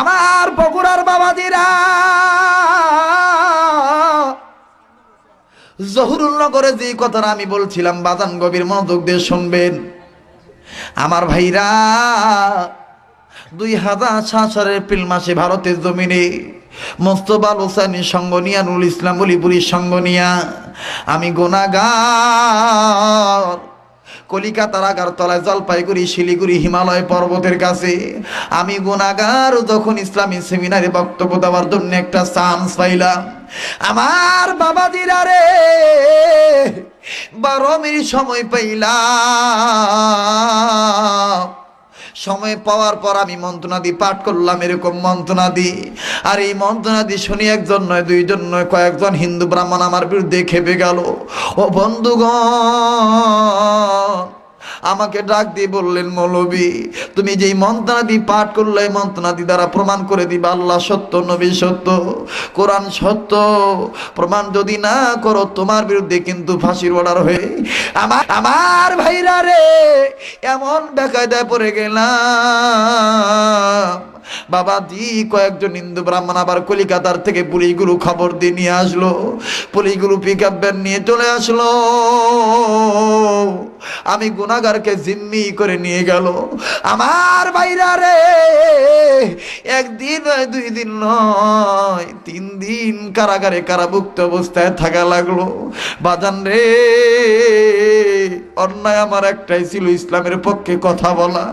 আমার বগুড়ার বাবাজিরা, জহুরুল নগরে যে কথাটা আমি বলছিলাম বাজান গভীর মনোযোগ দিয়ে শুনবেন। আমার ভাইরা 2007 সালের এপ্রিল মাসে ভারতের জমিনে মোস্তফা হোসেনি সঙ্গ নিয়া, নুরুল ইসলাম অলিপুরীর সঙ্গ নিয়া আমি গুনাহগার কলিকাতার আগারতলায়, জলপাইগুড়ি, শিলিগুড়ি, হিমালয় পর্বতের কাছে আমি গুনাহগার যখন ইসলামী সেমিনারে বক্তব্য দেওয়ার জন্য একটা চান্স পাইলাম, আমার বাবাজিরা রে 12 মিনিট সময় পাইলাম। সময় পাওয়ার পর আমি মন্ত্রণাদি পাঠ করলাম, এরকম মন্ত্রণাদি। আর এই মন্ত্রণাদি শুনি একজন নয়, দুইজন নয়, কয়েকজন হিন্দু ব্রাহ্মণ আমার বিরুদ্ধে খেপে গেল। ও বন্ধুগণ, আমাকে ডাক দিয়ে বললেন, মৌলবী তুমি যেই মন্ত্রণাদি পাঠ করলে এই মন্ত্রণাদি দ্বারা প্রমাণ করে দিবা আল্লাহ সত্য, নবী সত্য, কোরআন সত্য। প্রমাণ যদি না করো তোমার বিরুদ্ধে কিন্তু ফাঁসির অর্ডার হয়ে। আমার ভাইরা রে, এমন বেকায়দায় পড়ে গেলাম বাবাজি। কয়েকজন হিন্দু ব্রাহ্মণ আবার কলিকাতার থেকে পুলিশগুলো খবর দিয়ে নিয়ে আসলো। পুলিশগুলো পিকআপ ভ্যান নিয়ে চলে আসলো, আমি গুনাহগারকে জিম্মি করে নিয়ে গেল। আমার ভাইরা রে, একদিন নয়, 2 দিন নয়, 3 দিন কারাগারে কারাভুক্ত অবস্থায় থাকা লাগলো। বাজান রে, অন্যায় আমার একটাই ছিল, ইসলামের পক্ষে কথা বলা।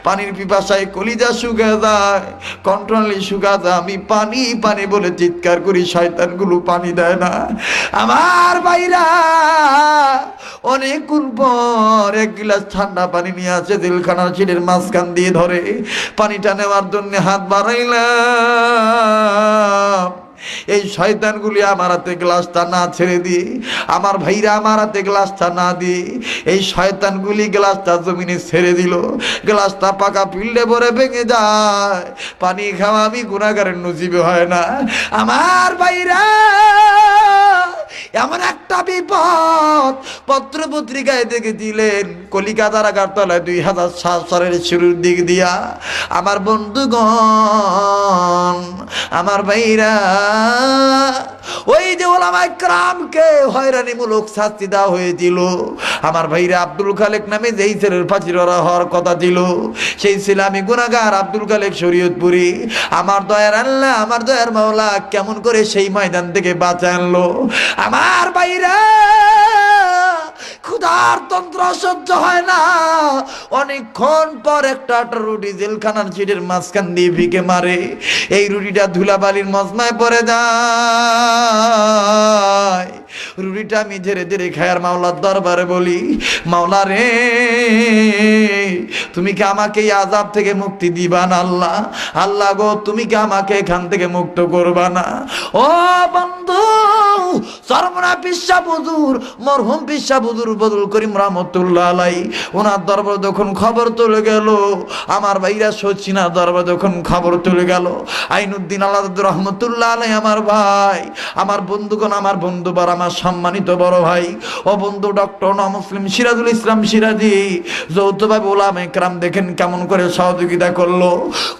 পানির পিপাসায় কলিজা শুকা যায়, কন্ট্রোলে শুকা যায়, আমি পানি পানি বলে চিৎকার করি, শয়তানগুলো পানি দেয় না। আমার ভাইরা, অনেকক্ষণ পর 1 গ্লাস ঠান্ডা পানি নিয়ে আসে, জেলখানার সিটের মাঝখান দিয়ে ধরে পানিটা নেওয়ার জন্য হাত বাড়াইলাম। এই শয়তানগুলি আমার হাতে গ্লাসটা না ছেড়ে দিয়ে, আমার ভাইরা আমার হাতে গ্লাসটা না দিয়ে এই শয়তানগুলি গ্লাসটা জমিনে ছেড়ে দিল। গ্লাসটা পাকা পিল্ডে ভরে ভেঙে যায়। পানি খাওয়া আমি গুনাহগারের নসিবে হয় না। আমার ভাইরা, এমন একটা বিপদ পত্র পত্রিকায় দেখে দিলেন, কলিকাতার আগারতলায় 2007 সালের শুরুর দিক দিয়া। আমার বন্ধুগণ, আমার ভাইরা, ওই যে ওলামায়ে কেরামকে হয়রানিমূলক শাস্তি দেওয়া হয়েছিল, আমার ভাইরা আব্দুল খালেক নামে যেই ছেলের ফাঁসির হওয়ার কথা ছিল, সেই ছেলে আমি গুনাহগার আব্দুল খালেক শরীয়তপুরি। আমার দয়ার আল্লাহ, আমার দয়ার মাওলা কেমন করে সেই ময়দান থেকে বাঁচায় আনলো। আমার ভাইরা, ক্ষুধার তন্ত্র সহ্য হয় না, অনেকক্ষণ পর একটা রুটি জেলখানার সিটের মাঝখান দিয়ে ভিকে মারে। এই রুটিটা ধুলাবালির মজমায় পড়ে যায়। রুটিটা আমি ধীরে ধীরে খায়ার মাওলার দরবারে বলি, মাওলা রে, তুমি কি আমাকে এই আযাব থেকে মুক্তি দিবা না? আল্লাহ, আল্লাহ গো, তুমি কি আমাকে এখান থেকে মুক্ত করবা না? ও বন্ধু, সরমনা পিসা হুজুর, মরহুম পিসা হুজুর বদুল করিম রহমতুল্লাহ আলাইহি, ওনার দরবার যখন খবর চলে গেল, আমার ভাইরা সচিনার দরবার যখন খবর চলে গেল, আইনুদ্দিন আলাদ রহমতুল্লাহ আলাইহি আমার ভাই, আমার বন্ধুগণ, আমার বন্ধুবার, আমার সম্মানিত বড় ভাই, ও বন্ধু ডক্টর না মুসলিম সিরাজুল ইসলাম সিরাজি, যৌথভাবে ওলামায়ে কেরাম দেখেন কেমন করে সহযোগিতা করলো।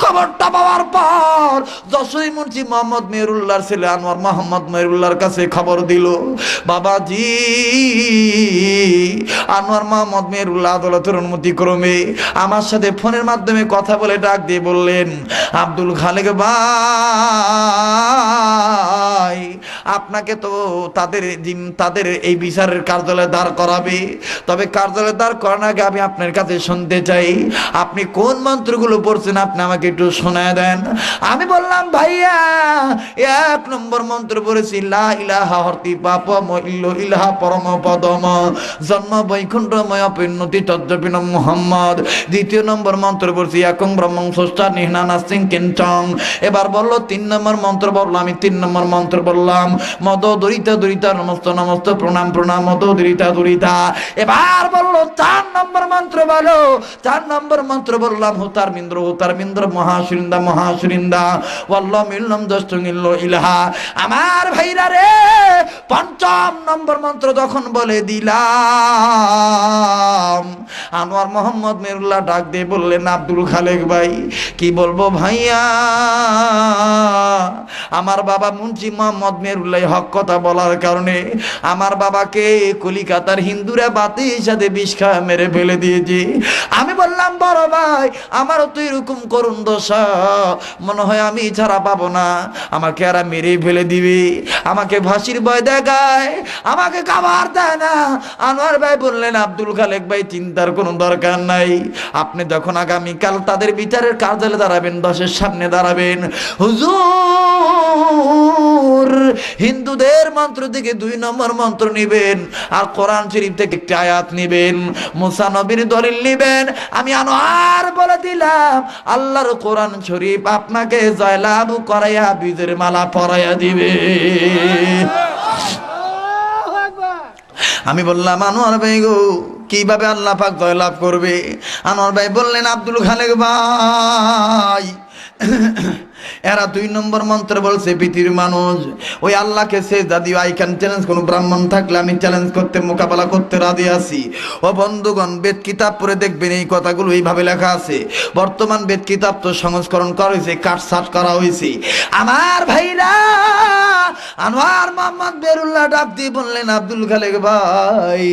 খবরটা পাওয়ার পর যশোরী মুন্সি মোহাম্মদ মেহেরুল্লাহর ছেলে আনোয়ার মোহাম্মদ মেহেরুল্লাহর কাছে খবর দিল, বাবাজি আনোয়ার মোহাম্মদ মেহেরুল্লাহ আদালতের অনুমতি ক্রমে আমার সাথে ফোনের মাধ্যমে কথা বলে ডাক দিয়ে বললেন, আব্দুল খালেক ভাই, আপনাকে তো তাদের এই বিচারের কার্যালয়ে দাঁড় করাবে, তবে কার্যালয়ে দাঁড় করানোর আগে আমি আপনার কাছে শুনতে চাই, আপনি কোন মন্ত্রগুলো পড়ছেন, আপনি আমাকে একটু শোনায় দেন। আমি বললাম, ভাইয়া 1 নম্বর মন্ত্র পড়েছি, লা ইলাহা হরতি পাপ মইল্ল ইলাহা পরম পদম জন্ম বৈকুণ্ঠময় পরিণতি তজ্জপিন মুহাম্মদ। 2 নম্বর মন্ত্র পড়ছি, একং ব্রহ্মং স্রষ্টা নিহনা নাস্তিং কিঞ্চং। এবার বললো 3 নম্বর মন্ত্র বললো, আমি 3 নম্বর মন্ত্র বললাম, মদ দরিতা দরিতার নমস্ত নমস্ত প্রণাম প্রণাম দরিতা দরিতা। এবার বললো 4 নম্বর মন্ত্র বলো। 4 নম্বর মন্ত্র বললাম হুতার মিন্দ্র মহাসুরিন্দা মহাসুরিন্দা ওয়াল্লাহ মিল্লাম দস্তঙ্গিল্ল ইলাহা। আমার ভাইরা রে 5ম নম্বর মন্ত্র যখন বলে দিলাম, আনোয়ার মোহাম্মদ মেরুল্লাহ ডাক দিয়ে বললেন, আব্দুল খালেক ভাই কি বলবো ভাইয়া, আমার বাবা মুন্সি মোহাম্মদ মেরুল্লাহ হক কথা বলার কারণে আমার বাবাকে কলিকাতার হিন্দুরা বাতির সাথে বিষ খাওয়া মেরে ফেলে দিয়েছে। আমি বললাম বড় ভাই আমারও তো এরকম করুন দশা, মনে হয় আমি ছাড়া পাবো না, আমাকে আর মেরে ফেলে দিবে, আমাকে ফাঁসির ভয় দেখায়, আমাকে খাবার দেয় না। আনোয়ার ভাই বললেন, আব্দুল খালেক ভাই চিন্তার কোনো দরকার নাই, আপনি যখন আগামীকাল তাদের বিচারের কার্যালয়ে দাঁড়াবেন, 10-এর সামনে দাঁড়াবেন, হুজুর হিন্দুদের মন্ত্র থেকে 2 নম্বর মন্ত্র নিবেন আর কোরআন শরীফ থেকে একটি আয়াত নিবেন, মুসা নবীর দলিল নিবেন। আমি আনোয়ার বলে দিলাম আল্লাহর কোরআন শরীফ আপনাকে জয়লাভ করাইয়া বীজের মালা পরাইয়া দিবে। আমি বললাম আনোয়ার ভাই গো কিভাবে আল্লাহ পাক জয়লাভ করবে? আনোয়ার ভাই বললেন, আব্দুল খালেক ভাই এরা 2 নম্বর মন্ত্র বলছে পৃথিবীর মানুষ ওই আল্লাহকে সেজদা দিও। আই ক্যান চ্যালেঞ্জ, কোন ব্রাহ্মণ থাকলে আমি চ্যালেঞ্জ করতে মোকাবেলা করতে রাজি আছি। ও বন্ধুগণ বেদ কিতাব পড়ে দেখবেন এই কথাগুলো এইভাবে লেখা আছে। বর্তমান বেদ কিতাব তো সংস্করণ করা হয়েছে, কাটছাট করা হয়েছে। আমার ভাইরা আনোয়ার মোহাম্মদ মেরুল্লাহ ডাক দিয়ে বললেন, আব্দুল খালেক ভাই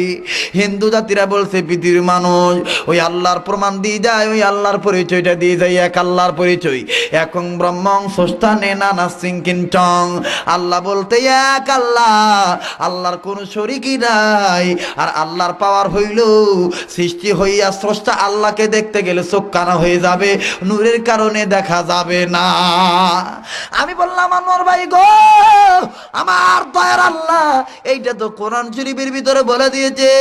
হিন্দু জাতিরা বলছে পৃথিবীর মানুষ ওই আল্লাহর প্রমাণ দিয়ে যায়, ওই আল্লাহর পরিচয়টা দিয়ে যায়, এক আল্লাহর পরিচয়, একং ব্রহ্মং স্রষ্টানে নানা সিংকিন্টং। আল্লাহ বলতে এক আল্লাহ, আল্লাহর কোনো শরীকই নাই। আর আল্লাহর পাওয়ার হইল সৃষ্টি হইয়া স্রষ্টা আল্লাহকে দেখতে গেলে চোখ কানা হয়ে যাবে, নূরের কারণে দেখা যাবে না। আমি বললাম আনোয়ার ভাই গো আমার দয়ার আল্লাহ এইটা তো কোরআন শরীফের ভিতরে বলে দিয়েছে,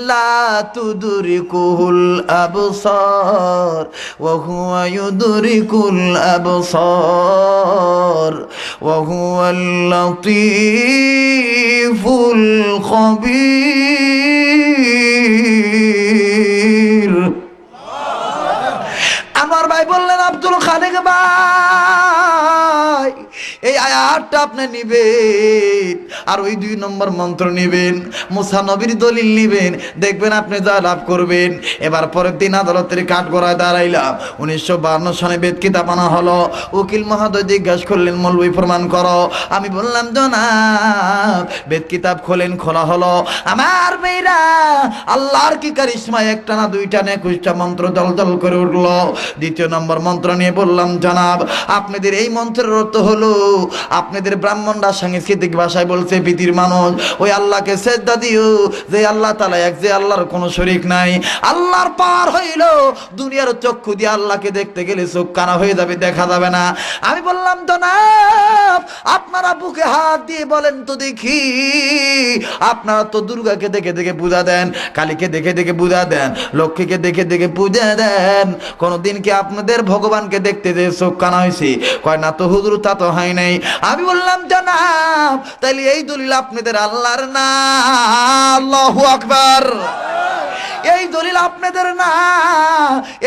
লা তুদরিকুল আবসার ওয়া হুয়া ইউদরিকুল আবসার ওয়া হুয়াল লাতীফুল খবীর। আমার ভাই বললেন, আব্দুল খালেক ভাই এই আয়াতটা আপনি নিবেন আর ওই 2 নম্বর মন্ত্র নিবেন, মুসা নবীর দলিল নিবেন, দেখবেন আপনি যা লাভ করবেন। এবার পরের দিন আদালতের কাঠগড়ায় দাঁড়াইলাম। 1952 সনে বেদ কিতাব আনা হলো। উকিল মহোদয় জিজ্ঞাসা করলেন, মৌলবি প্রমাণ করো। আমি বললাম জনাব বেদ কিতাব খোলেন। খোলা হলো। আমার মেয়েরা আল্লাহর কি কারিশমা, একটা না 2টা না 21টা মন্ত্র দল দল করে উঠলো। 2 নম্বর মন্ত্র নিয়ে বললাম, জনাব আপনাদের এই মন্ত্রের অর্থ হলো আপনাদের ব্রাহ্মণরা সাংস্কৃতিক ভাষায় বলছে পৃথিবীর মানুষ ওই আল্লাহকে সেজদা দিও, যে আল্লাহ তাআলা এক, যে আল্লাহর কোনো শরীক নাই। আল্লাহর পাওয়ার হইল দুনিয়ার চক্ষু দিয়ে আল্লাহকে দেখতে গেলে চোখ কানা হয়ে যাবে, দেখা যাবে না। আমি বললাম জনাব আপনারা বুকে হাত দিয়ে বলেন তো দেখি, আপনারা তো দুর্গাকে দেখে দেখে পূজা দেন, কালীকে দেখে দেখে পূজা দেন, লক্ষ্মীকে দেখে দেখে পূজা দেন, কোনদিন কি আপনাদের ভগবানকে দেখতে যে চোখ কানা হয়েছে? কয় না তো হুজুর, তা তো হয় নাই। আমি বললাম জনাব তাইলে এই দলিল আপনাদের আল্লাহর না? আল্লাহু আকবার। এই দলিল আপনাদের না,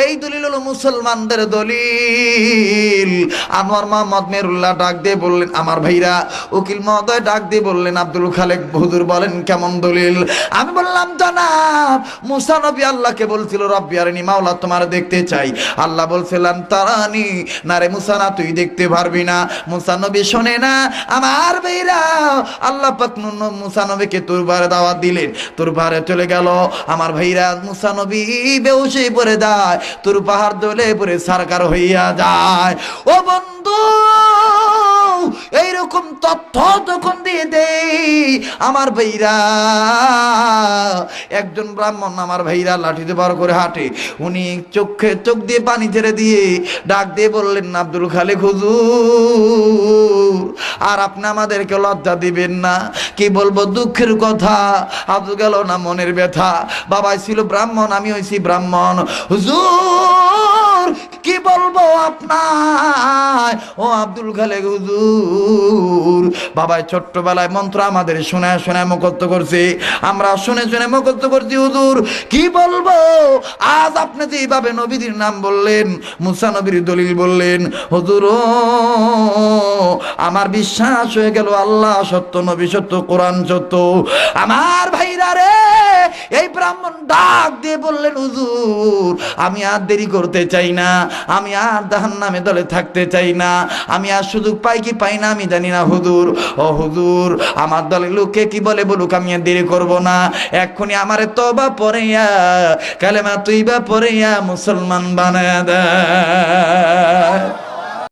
এই দলিল হলো মুসলমানদের দলিল। আনোয়ার মোহাম্মদ মেরুল্লাহ ডাক দিয়ে বললেন, আমার ভাইরা উকিল মহোদয় ডাক দিয়ে বললেন, আব্দুল খালেক হুজুর বলেন কেমন দলিল? আমি বললাম জনাব মুসা নবী আল্লাহকে বলছিল, রব্বি আরিনি, মাওলা তোমার দেখতে চাই। আল্লাহ বলছিলেন তারানি, না রে মুসা না, তুই দেখতে পারবি না। মুসা নবী শোনে না। আমার ভাইরা আল্লাহ পাক মুসা নবীকে তুরবারে দাওয়াত দিলেন, তুরবারে চলে গেল। আমার ভাইরা মুসা নবী বেহুশ হয়ে পড়ে যায়, তোর পাহাড় দলে পড়ে সরকার হইয়া যায়। ও বন্ধু এইরকম তথ্য তখন দিয়ে দেই আমার ভাইরা। একজন ব্রাহ্মণ আমার ভাইরা লাঠিতে বার করে হাঁটে, উনি চোখে চোখ দিয়ে পানি ছেড়ে দিয়ে ডাক দিয়ে বললেন, আব্দুল খালেক হুজুর আর আপনি আমাদেরকে লজ্জা দিবেন না। কি বলবো, দুঃখের কথা, আজ গেল না মনের ব্যথা। বাবা ছিল ব্রাহ্মণ, আমি হইছি ব্রাহ্মণ। হুজুর হুজুর কি বলবো আপনার, ও আব্দুল খালেক হুজুর, বাবাই ছোট্টবেলায় মন্ত্র আমাদের শোনায় শোনায় মুখস্থ করছে, আমরা শুনে শুনে মুখস্থ করছি হুজুর, কি বলবো আজ আপনি যেভাবে নবীদের নাম বললেন, মুসা নবীর দলিল বললেন হুজুর, ও আমার বিশ্বাস হয়ে গেল আল্লাহ সত্য, নবী সত্য, কোরআন সত্য। আমার ভাইরা রে, এই ব্রাহ্মণ ডাক দিয়ে বললেন হুজুর আমি আর দেরি করতে চাই না, আমি আর জাহান্নামে দলে থাকতে চাই না, আমি আর সুযোগ পাই কি পাই না আমি জানি না হুজুর, ও হুজুর আমার দলের লোককে কি বলে বলুক, আমি আর দেরি করব না, এক্ষুনি আমারে তওবা পড়িয়া কালেমা তুইবা পড়িয়া মুসলমান বানায়া দেয়।